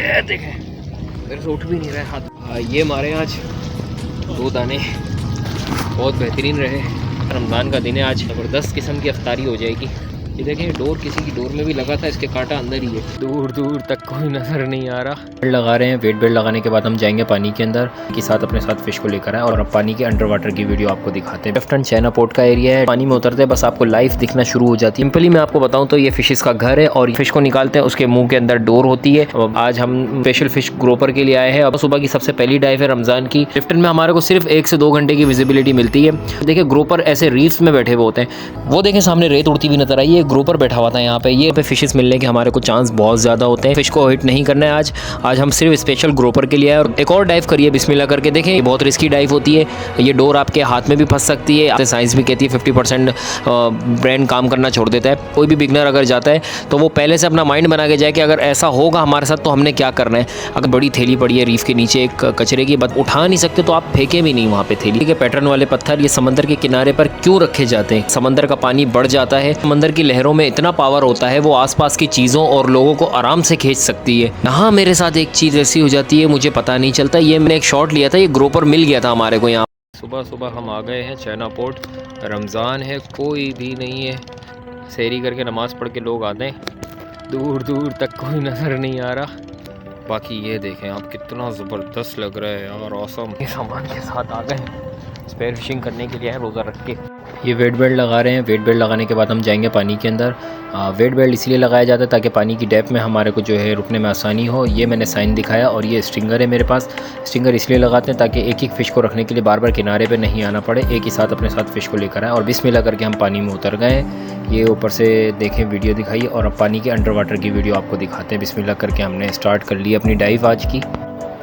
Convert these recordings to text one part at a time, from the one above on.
ये देखें मेरे से उठ भी नहीं रहा हाथ। ये मारे आज 2 दाने बहुत बेहतरीन रहे। रमज़ान का दिन है, आज ज़बरदस्त किस्म की अफ्तारी हो जाएगी। ये देखें डोर किसी की डोर में भी लगा था, इसके कांटा अंदर ही है, दूर दूर तक कोई नज़र नहीं आ रहा। बेल्ट लगा रहे हैं, वेट बेल्ट लगाने के बाद हम जाएंगे पानी के अंदर के साथ अपने साथ फिश को लेकर आए और अब पानी के अंडर वाटर की वीडियो आपको दिखाते हैं। लेफ्ट हैंड चाइना पोर्ट का एरिया है, पानी में उतरते हैं बस आपको लाइफ दिखना शुरू हो जाती है। सिंपली मैं आपको बताऊं तो ये फिशेस का घर है और फिश को निकालते हैं, उसके मुंह के अंदर डोर होती है। आज हम स्पेशल फिश ग्रोपर के लिए आए हैं। अब सुबह की सबसे पहली डाइव है रमज़ान की। लिफ्टन में हमारे को सिर्फ 1 से 2 घंटे की विजिबिलिटी मिलती है। देखिए ग्रोपर ऐसे रीफ्स में बैठे हुए होते हैं, वो देखें सामने रेत उड़ती हुई नजर आई है, ग्रोपर बैठा हुआ था यहाँ पे। ये पे फिशेस मिलने के हमारे को चांस बहुत ज़्यादा होते हैं। फिश को हिट नहीं करना है आज हम सिर्फ स्पेशल ग्रोपर के लिए आए। और एक और डाइव करिए बिस्मिल्लाह करके, देखें ये बहुत रिस्की डाइव होती है। ये डोर आपके हाथ में भी फंस सकती है। साइंस भी कहती है 50% ब्रेन काम करना छोड़ देता है। कोई भी बिगनर अगर जाता है तो वो पहले से अपना माइंड बना के जाए कि अगर ऐसा होगा हमारे साथ तो हमने क्या करना है। अगर बड़ी थैली पड़ी है रीफ के नीचे एक कचरे की, बट उठा नहीं सकते तो आप फेंके भी नहीं वहाँ पे थैली के। पैटर्न वाले पत्थर ये समंदर के किनारे पर क्यों रखे जाते हैं? समंदर का पानी बढ़ जाता है, समंदर की लहरों में इतना पावर होता है वो आसपास की चीज़ों और लोगों को आराम से खींच सकती है। यहाँ मेरे साथ एक चीज़ ऐसी हो जाती है मुझे पता नहीं चलता। ये मैंने एक शॉट लिया था, ये ग्रोपर मिल गया था हमारे को यहाँ। सुबह सुबह हम आ गए हैं चाइना पोर्ट। रमज़ान है, कोई भी नहीं है। सहरी करके नमाज़ पढ़ के लोग आते हैं, दूर दूर तक कोई नज़र नहीं आ रहा। बाकी ये देखें आप, कितना ज़बरदस्त लग रहा है यार, ऑसम। ये सामान के साथ आ गए स्पेयर फिशिंग करने के लिए, रोज़ा रख के। ये वेट बेल्ट लगा रहे हैं, वेट बेल्ट लगाने के बाद हम जाएंगे पानी के अंदर। वेट बेल्ट इसलिए लगाया जाता है ताकि पानी की डेप्थ में हमारे को जो है रुकने में आसानी हो। ये मैंने साइन दिखाया और ये स्ट्रिंगर है मेरे पास। स्ट्रिंगर इसलिए लगाते हैं ताकि एक एक फ़िश को रखने के लिए बार बार किनारे पे नहीं आना पड़े, एक ही साथ अपने साथ फ़िश को लेकर आए। और बिस्मिल्लाह करके हम पानी में उतर गए। ये ऊपर से देखें वीडियो दिखाई और अब पानी के अंडर वाटर की वीडियो आपको दिखाते हैं। बिस्मिल्लाह करके हमने स्टार्ट कर ली अपनी डाइव आज की।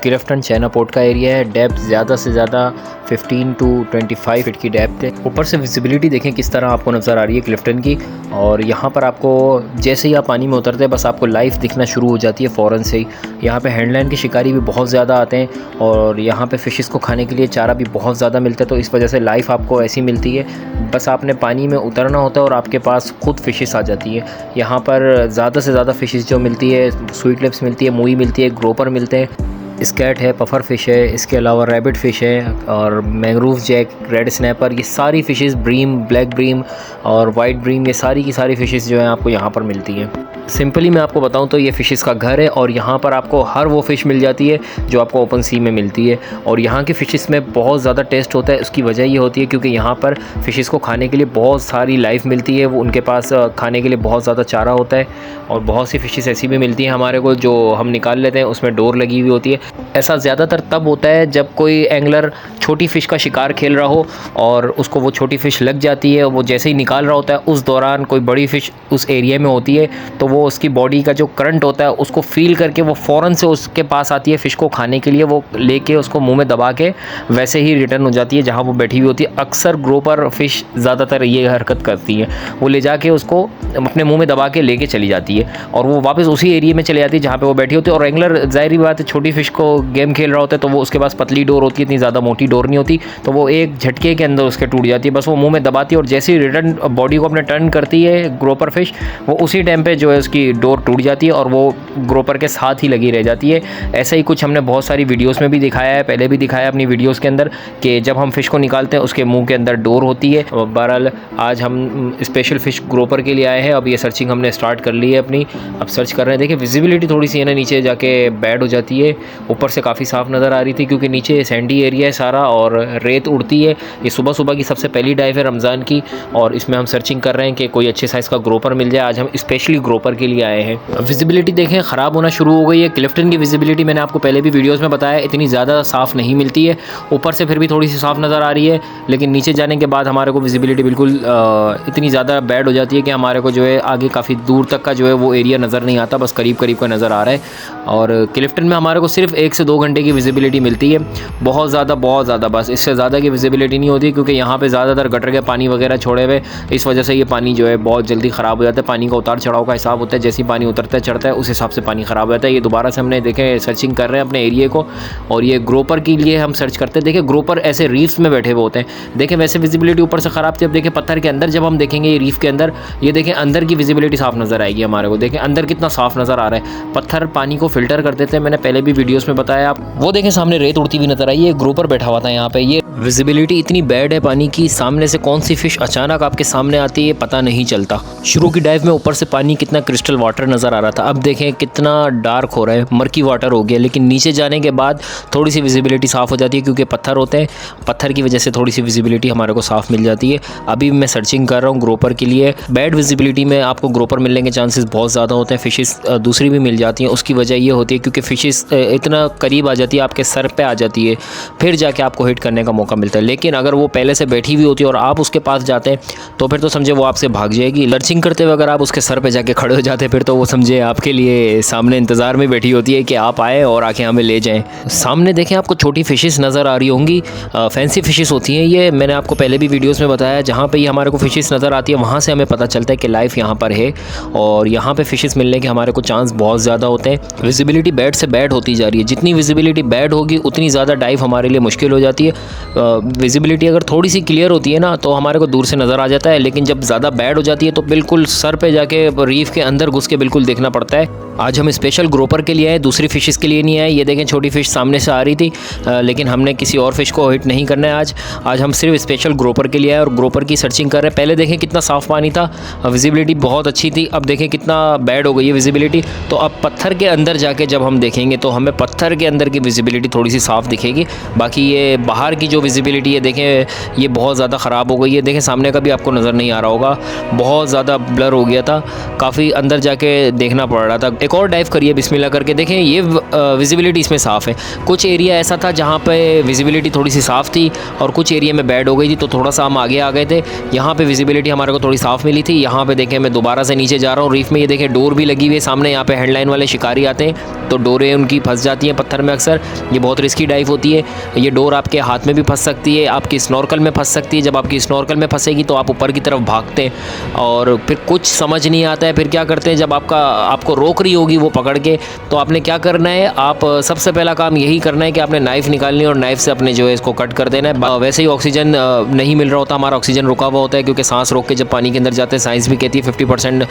क्लिफ्टन चाइना पोर्ट का एरिया है। डेप्थ ज़्यादा से ज़्यादा 15 to 25 फीट की डेप्थ है। ऊपर से विजिबिलिटी देखें किस तरह आपको नज़र आ रही है क्लिफ्टन की। और यहाँ पर आपको जैसे ही आप पानी में उतरते हैं बस आपको लाइफ दिखना शुरू हो जाती है फ़ौरन से ही। यहाँ पे हैंडलाइन के शिकारी भी बहुत ज़्यादा आते हैं और यहाँ पे फ़िशेस को खाने के लिए चारा भी बहुत ज़्यादा मिलता है, तो इस वजह से लाइफ आपको ऐसी मिलती है। बस आपने पानी में उतरना होता है और आपके पास खुद फ़िशेस आ जाती है। यहाँ पर ज़्यादा से ज़्यादा फ़िशेस जो मिलती है, स्वीट लिप्स मिलती है, मूई मिलती है, ग्रोपर मिलते हैं, स्कैट है, पफर फ़िश है, इसके अलावा रैबिट फ़िश है और मैंग्रोव जैक, रेड स्नैपर, ये सारी फ़िशेस, ब्रीम, ब्लैक ब्रीम और वाइट ब्रीम, ये सारी की सारी फ़िशेस जो हैं आपको यहाँ पर मिलती हैं। सिंपली मैं आपको बताऊं तो ये फ़िशेस का घर है और यहाँ पर आपको हर वो फ़िश मिल जाती है जो आपको ओपन सी में मिलती है। और यहाँ की फ़िशेस में बहुत ज़्यादा टेस्ट होता है। उसकी वजह ये होती है क्योंकि यहाँ पर फ़िशेस को खाने के लिए बहुत सारी लाइफ मिलती है। वो उनके पास खाने के लिए बहुत ज़्यादा चारा होता है और बहुत सी फ़िशेस ऐसी भी मिलती हैं हमारे को जो हम निकाल लेते हैं, उसमें डोर लगी हुई होती है। ऐसा ज़्यादातर तब होता है जब कोई एंगलर छोटी फ़िश का शिकार खेल रहा हो और उसको वो छोटी फ़िश लग जाती है। वो जैसे ही निकाल रहा होता है उस दौरान कोई बड़ी फ़िश उस एरिया में होती है तो वो उसकी बॉडी का जो करंट होता है उसको फील करके वो फ़ौरन से उसके पास आती है फ़िश को खाने के लिए। वो लेके उसको मुंह में दबा के वैसे ही रिटर्न हो जाती है जहाँ वो बैठी हुई होती है। अक्सर ग्रोपर फ़िश ज़्यादातर ये हरकत करती है, वो ले जाके उसको अपने मुँह में दबा के लेके चली जाती है और वो वापस उसी एरिया में चली जाती है जहाँ पर वो बैठी होती है। और एंगलर ज़ाहिर बात है छोटी फ़िश को गेम खेल रहा होता है तो वो उसके पास पतली डोर होती है, इतनी ज़्यादा मोटी डोर नहीं होती, तो वो एक झटके के अंदर उसके टूट जाती है। बस वो मुंह में दबाती है और जैसे ही रिटर्न बॉडी को अपने टर्न करती है ग्रोपर फ़िश, वो उसी टाइम पे जो है उसकी डोर टूट जाती है और वो ग्रोपर के साथ ही लगी रह जाती है। ऐसा ही कुछ हमने बहुत सारी वीडियोस में भी दिखाया है, पहले भी दिखाया अपनी वीडियोस के अंदर कि जब हम फ़िश को निकालते हैं उसके मुंह के अंदर डोर होती है। बहरहाल आज हम स्पेशल फ़िश ग्रोपर के लिए आए हैं। अब ये सर्चिंग हमने स्टार्ट कर ली है अपनी, अब सर्च कर रहे हैं। देखिए विजिबिलिटी थोड़ी सी है ना, नीचे जाके बैड हो जाती है, ऊपर से काफ़ी साफ़ नज़र आ रही थी क्योंकि नीचे सैंडी एरिया है सारा और रेत उड़ती है। ये सुबह सुबह की सबसे पहली डाइव है रमज़ान की और इसमें हम सर्चिंग कर रहे हैं कि कोई अच्छे साइज़ का ग्रोपर मिल जाए। आज हम स्पेशली ग्रोपर के लिए आए हैं। विजिबिलिटी देखें ख़राब होना शुरू हो गई है। क्लिफ्टन की विजिबिलिटी मैंने आपको पहले भी वीडियोस में बताया इतनी ज़्यादा साफ़ नहीं मिलती है। ऊपर से फिर भी थोड़ी सी साफ़ नज़र आ रही है लेकिन नीचे जाने के बाद हमारे को विजिबिलिटी बिल्कुल इतनी ज़्यादा बैड हो जाती है कि हमारे को जो है आगे काफ़ी दूर तक का जो है वो एरिया नज़र नहीं आता, बस करीब करीब का नज़र आ रहा है। और क्लिफ्टन में हमारे को सिर्फ 1 से 2 घंटे की विजिबिलिटी मिलती है, बहुत ज़्यादा, बस इससे ज़्यादा की विजिबिलिटी नहीं होती क्योंकि यहाँ पे ज़्यादातर गटर के पानी वगैरह छोड़े हुए, इस वजह से ये पानी जो है बहुत जल्दी ख़राब हो जाता है। पानी का उतार चढ़ाव का हिसाब ख़राब होता है, जैसे पानी उतरता है चढ़ता है उस हिसाब से पानी ख़राब होता है। ये दोबारा से हमने देखें सर्चिंग कर रहे हैं अपने एरिए को, और ये ग्रोपर के लिए हम सर्च करते हैं। देखिए ग्रोपर ऐसे रीफ्स में बैठे हुए होते हैं। देखें वैसे विजिबिलिटी ऊपर से ख़राब थी, अब देखें पत्थर के अंदर जब हम देखेंगे ये रीफ के अंदर, ये देखें अंदर की विजिबिलिटी साफ नज़र आएगी हमारे को। देखें अंदर कितना साफ नज़र आ रहा है। पत्थर पानी को फिल्टर कर देते हैं, मैंने पहले भी वीडियोस में बताया। आप वो देखें सामने रेत उड़ती हुई नजर आई है, ग्रोपर बैठा हुआ था यहाँ पे। ये विजिबिलिटी इतनी बैड है पानी की, सामने से कौन सी फिश अचानक आपके सामने आती है पता नहीं चलता। शुरू की डाइव में ऊपर से पानी कितना क्रिस्टल वाटर नज़र आ रहा था, अब देखें कितना डार्क हो रहा है, मर्की वाटर हो गया। लेकिन नीचे जाने के बाद थोड़ी सी विजिबिलिटी साफ़ हो जाती है, क्योंकि पत्थर होते हैं, पत्थर की वजह से थोड़ी सी विजिबिलिटी हमारे को साफ़ मिल जाती है। अभी मैं सर्चिंग कर रहा हूँ ग्रोपर के लिए। बैड विजिबिलिटी में आपको ग्रोपर मिलने के चांसेस बहुत ज़्यादा होते हैं। फिशेस दूसरी भी मिल जाती हैं, उसकी वजह ये होती है क्योंकि फिशेस इतना करीब आ जाती है, आपके सर पे आ जाती है, फिर जाके आपको हिट करने का मौका मिलता है। लेकिन अगर वो पहले से बैठी हुई होती है और आप उसके पास जाते हैं तो फिर तो समझे वो आपसे भाग जाएगी। सर्चिंग करते हुए अगर आप उसके सर पे जाके खड़े हो जाते हैं फिर तो वो समझे आपके लिए सामने इंतज़ार में बैठी होती है कि आप आए और आके हमें ले जाएं। सामने देखें आपको छोटी फिशेस नज़र आ रही होंगी, फैंसी फिशेस होती हैं ये, मैंने आपको पहले भी वीडियोस में बताया। जहाँ पे ये हमारे को फिशेस नज़र आती है वहाँ से हमें पता चलता है कि लाइफ यहाँ पर है, और यहाँ पे फिशेस मिलने के हमारे को चांस बहुत ज़्यादा होते हैं। विजिबिलिटी बैड से बैड होती जा रही है, जितनी विजिबिलिटी बैड होगी उतनी ज़्यादा डाइव हमारे लिए मुश्किल हो जाती है। विजिबिलिटी अगर थोड़ी सी क्लियर होती है ना तो हमारे को दूर से नज़र आ जाता है, लेकिन जब ज़्यादा बैड हो जाती है तो बिल्कुल सर पे जाके रीफ के अंदर घुस के बिल्कुल देखना पड़ता है। आज हम स्पेशल ग्रोपर के लिए आए, दूसरी फ़िशेस के लिए नहीं आए। ये देखें छोटी फ़िश सामने से आ रही थी, लेकिन हमने किसी और फिश को हिट नहीं करना है आज हम सिर्फ स्पेशल ग्रोपर के लिए आए और ग्रोपर की सर्चिंग कर रहे हैं। पहले देखें कितना साफ़ पानी था, विजिबिलिटी बहुत अच्छी थी, अब देखें कितना बैड हो गई है विजिबिलिटी। तो अब पत्थर के अंदर जाके जब हम देखेंगे तो हमें पत्थर के अंदर की विजिबिलिटी थोड़ी सी साफ़ दिखेगी। बाकी ये बाहर की जो विजिबिलिटी है देखें ये बहुत ज़्यादा ख़राब हो गई है। देखें सामने का भी आपको नज़र नहीं आ रहा होगा, बहुत ज़्यादा ब्लर हो गया था, काफ़ी अंदर जाके देखना पड़ रहा था। एक और डाइव करिए बिस्मिल्लाह करके, देखें ये विजिबिलिटी इसमें साफ़ है। कुछ एरिया ऐसा था जहाँ पे विजिबिलिटी थोड़ी सी साफ़ थी और कुछ एरिया में बैड हो गई थी, तो थोड़ा सा हम आगे आ गए थे। यहाँ पे विजिबिलिटी हमारे को थोड़ी साफ़ मिली थी। यहाँ पे देखें मैं दोबारा से नीचे जा रहा हूँ रीफ में, ये देखें डोर भी लगी हुई है सामने। यहाँ पे हेडलाइन वाले शिकारी आते हैं तो डोरें उनकी फंस जाती हैं पत्थर में अक्सर। ये बहुत रिस्की डाइव होती है, ये डोर आपके हाथ में भी फंस सकती है, आपकी स्नॉर्कल में फंस सकती है। जब आपकी स्नॉर्कल में फंसेगी तो आप ऊपर की तरफ भागते हैं और फिर कुछ समझ नहीं आता है। फिर क्या करते हैं, जब आपको रोक रही होगी वो पकड़ के, तो आपने क्या करना है, आप सबसे पहला काम यही करना है कि आपने नाइफ़ निकालनी है और नाइफ़ से अपने जो है इसको कट कर देना है। वैसे ही ऑक्सीजन नहीं मिल रहा होता, हमारा ऑक्सीजन रुका हुआ होता है क्योंकि सांस रोक के जब पानी के अंदर जाते हैं, साइंस भी कहती है 50%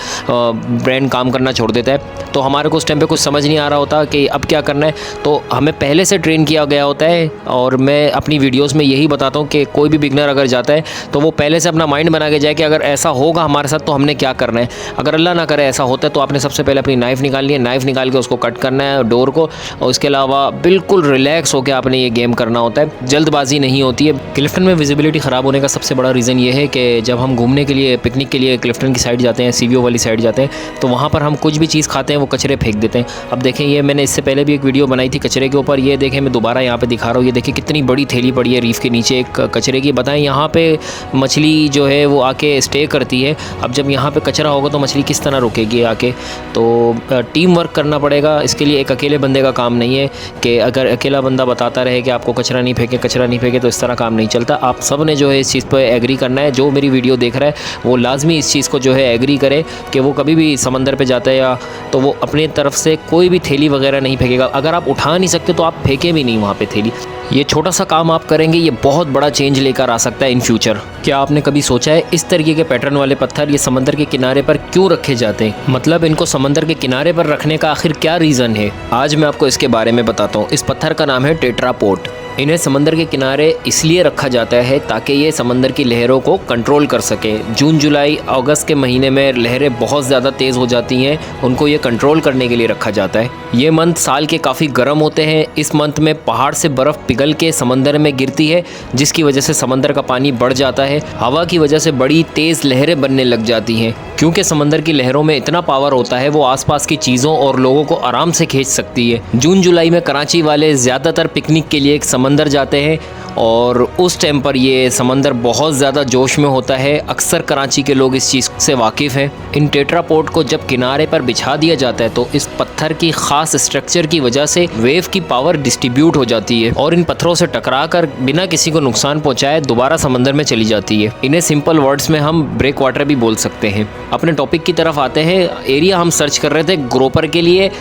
ब्रेन काम करना छोड़ देता है। तो हमारे को उस टाइम पे कुछ समझ नहीं आ रहा होता कि अब क्या करना है, तो हमें पहले से ट्रेन किया गया होता है। और मैं अपनी वीडियोस में यही बताता हूँ कि कोई भी बिगनर अगर जाता है तो वो पहले से अपना माइंड बना के जाए कि अगर ऐसा होगा हमारे साथ तो हमने क्या करना है। अगर अल्लाह ना करे ऐसा होता है तो आपने सबसे पहले अपनी नाइफ़ निकालनी है, नाइफ़ निकाल के उसको कट करना है डोर को, और उसके अलावा बिल्कुल रिलैक्स होकर आपने ये गेम करना होता है, जल्दबाजी नहीं होती है। क्लिफ्टन में विजिबिलिटी ख़राब होने का सबसे बड़ा रीज़न ये है कि जब हम घूमने के लिए पिकनिक के लिए क्लिफ्टन की साइड जाते हैं, सीवीओ वाली साइड जाते हैं, तो वहाँ पर हम कुछ भी चीज़ खाते हैं वो कचरे फेंक देते हैं। अब देखें ये मैंने इससे पहले भी एक वीडियो बनाई थी कचरे के ऊपर, ये देखें मैं दोबारा यहाँ पे दिखा रहा हूँ। ये देखिए कितनी बड़ी थैली पड़ी है रीफ के नीचे एक कचरे की। बताएं यहाँ पे मछली जो है वो आके स्टे करती है, अब जब यहाँ पे कचरा होगा तो मछली किस तरह रुकेगी आके। तो टीम वर्क करना पड़ेगा इसके लिए, एक अकेले बंदे का काम नहीं है कि अगर अकेला बंदा बताता रहे कि आपको कचरा नहीं फेंके कचरा नहीं फेंके, तो इस तरह काम नहीं चलता। आप सब ने जो है इस चीज़ पर एग्री करना है। जो मेरी वीडियो देख रहा है वो लाजमी इस चीज़ को जो है एग्री करे कि वो कभी भी समंदर पे जाता है या तो वो अपनी तरफ से कोई भी थैली वगैरह नहीं फेंकेगा। अगर आप उठा नहीं सकते तो आप फेंके भी नहीं वहाँ पे थैली। ये छोटा सा काम आप करेंगे, ये बहुत बड़ा चेंज लेकर आ सकता है इन फ्यूचर। क्या आपने कभी सोचा है इस तरीके के पैटर्न वाले पत्थर ये समंदर के किनारे पर क्यों रखे जाते हैं? मतलब इनको समंदर के किनारे पर रखने का आखिर क्या रीज़न है? आज मैं आपको इसके बारे में बताता हूँ। इस पत्थर का नाम है टेट्रापोड। इन्हें समंदर के किनारे इसलिए रखा जाता है ताकि ये समंदर की लहरों को कंट्रोल कर सके। जून जुलाई अगस्त के महीने में लहरें बहुत ज़्यादा तेज़ हो जाती हैं, उनको ये कंट्रोल करने के लिए रखा जाता है। ये मंथ साल के काफ़ी गर्म होते हैं। इस मंथ में पहाड़ से बर्फ़ पिघल के समंदर में गिरती है, जिसकी वजह से समंदर का पानी बढ़ जाता है। हवा की वजह से बड़ी तेज़ लहरें बनने लग जाती हैं। क्योंकि समंदर की लहरों में इतना पावर होता है, वो आसपास की चीज़ों और लोगों को आराम से खींच सकती है। जून जुलाई में कराची वाले ज़्यादातर पिकनिक के लिए एक समंदर जाते हैं और उस टाइम पर ये समंदर बहुत ज़्यादा जोश में होता है। अक्सर कराची के लोग इस चीज़ से वाकिफ़ हैं। इन टेट्रापोड को जब किनारे पर बिछा दिया जाता है तो इस पत्थर की ख़ास स्ट्रक्चर की वजह से वेव की पावर डिस्ट्रीब्यूट हो जाती है और इन पत्थरों से टकरा कर बिना किसी को नुकसान पहुँचाए दोबारा समंदर में चली जाती है। इन्हें सिंपल वर्ड्स में हम ब्रेक वाटर भी बोल सकते हैं। अपने टॉपिक की तरफ आते हैं। एरिया हम सर्च कर रहे थे ग्रोपर के लिए।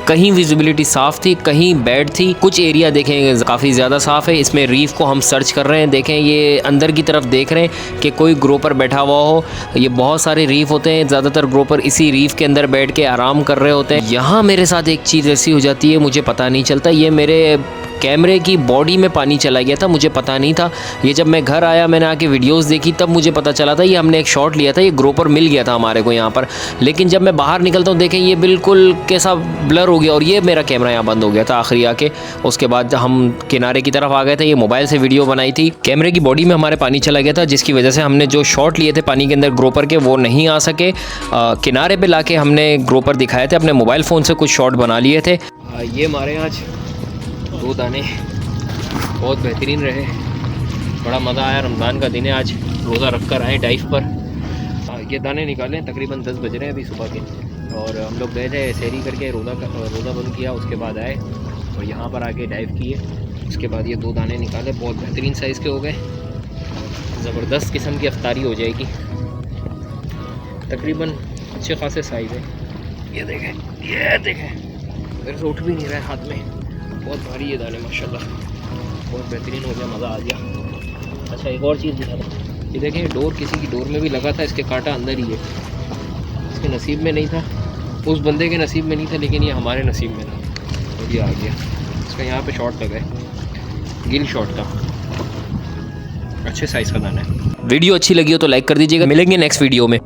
कहीं विजिबिलिटी साफ़ थी, कहीं बैड थी। कुछ एरिया देखें काफ़ी ज़्यादा साफ़ है। इसमें रीफ को हम सर्च कर रहे हैं। देखें ये अंदर की तरफ देख रहे हैं कि कोई ग्रोपर बैठा हुआ हो। ये बहुत सारे रीफ होते हैं, ज़्यादातर ग्रोपर इसी रीफ के अंदर बैठ के आराम कर रहे होते हैं। यहाँ मेरे साथ एक चीज़ ऐसी हो जाती है, मुझे पता नहीं चलता। ये मेरे कैमरे की बॉडी में पानी चला गया था, मुझे पता नहीं था। ये जब मैं घर आया, मैंने आके वीडियोस देखी, तब मुझे पता चला था। ये हमने एक शॉट लिया था, ये ग्रोपर मिल गया था हमारे को यहाँ पर। लेकिन जब मैं बाहर निकलता हूँ, देखें ये बिल्कुल कैसा ब्लर हो गया और ये मेरा कैमरा यहाँ बंद हो गया था आखिरी आके। उसके बाद हम किनारे की तरफ आ गए थे। ये मोबाइल से वीडियो बनाई थी। कैमरे की बॉडी में हमारे पानी चला गया था, जिसकी वजह से हमने जो शॉट लिए थे पानी के अंदर ग्रोपर के, वो नहीं आ सके। किनारे पर ला के हमने ग्रोपर दिखाए थे। अपने मोबाइल फ़ोन से कुछ शॉट बना लिए थे। ये हमारे आज 2 दाने बहुत बेहतरीन रहे। बड़ा मज़ा आया। रमज़ान का दिन है, आज रोज़ा रख कर आए डाइव पर। ये दाने निकाले तकरीबन 10 बज रहे हैं अभी सुबह के। और हम लोग गए थे सैरी करके, रोज़ा बंद किया। उसके बाद आए और यहाँ पर आके डाइव किए। उसके बाद ये 2 दाने निकाले, बहुत बेहतरीन साइज़ के हो गए। ज़बरदस्त किस्म की अफ्तारी हो जाएगी। तकरीबन अच्छे खासे साइज़ है। ये देखें मेरे से उठ भी नहीं रहा है हाथ में। बहुत भारी ये दाने माशाल्लाह, बहुत बेहतरीन हो गया, मज़ा आ गया। अच्छा एक और चीज़ दिखा था, ये देखें डोर किसी की डोर में भी लगा था, इसके कांटा अंदर ही है। इसके नसीब में नहीं था, उस बंदे के नसीब में नहीं था, लेकिन ये हमारे नसीब में था और ये आ गया। इसका यहाँ पे शॉट लगा है, गिल शॉट का। अच्छे साइज़ का दाना है। वीडियो अच्छी लगी हो तो लाइक कर दीजिएगा। मिलेंगे नेक्स्ट वीडियो में।